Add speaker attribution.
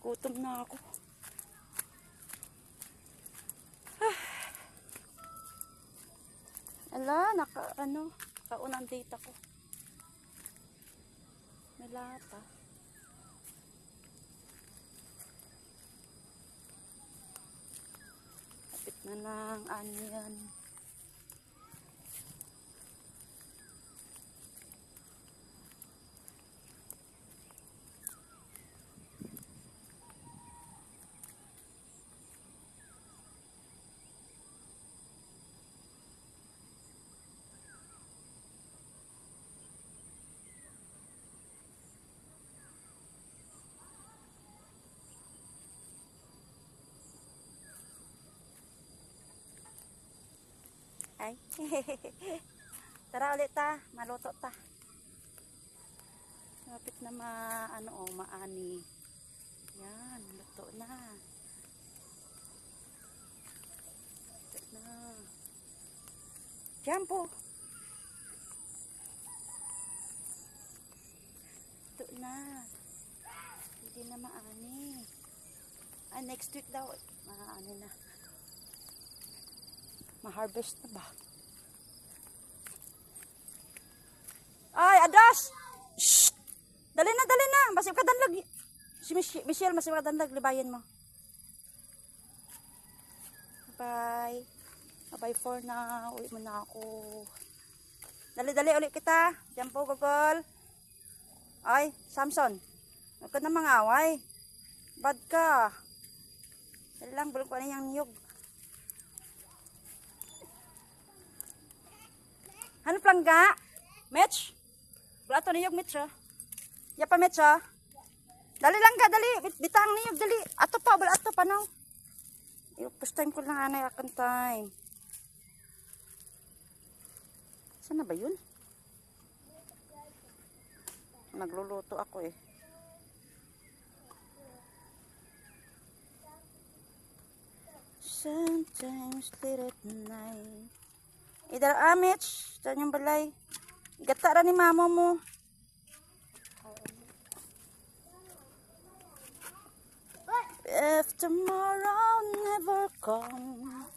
Speaker 1: Gutom na ako. Ala, kaunang data ko. May lata. Kapit na ng onion. Ay. Tara ulit ta, maluto ta. Lapit na maani. Yan, luto na. Luto na. Jampo. Luto na. Hindi na maani. Ay, next week daw. Maani na. Ma-harvest na ba? Ay, adas! Shh! Dali na! Masip ka danlag. Si Michelle, masip ka danlag. Libayan mo. Bye. Bye for now. Uwi mo na ako. Dali ulit kita. Diyan po, Gogol. Ay, Samson. Huwag ka na mangaway. Bad ka. Dali lang, bulong ko na yung niyog. Ano plangga? Mitch? Wala ito niyog, Mitch, ha? Yapa, Mitch, ha? Dali lang ka, dali. Bitang niyog, dali. Ato pa, wala ato pa, no? First time ko lang, anay, akong time. Saan na ba yun? Nagluluto ako, eh. Sometimes late at night. Idar Mitch, dyan yung balay. Gata ra ni mama mo. If tomorrow never comes,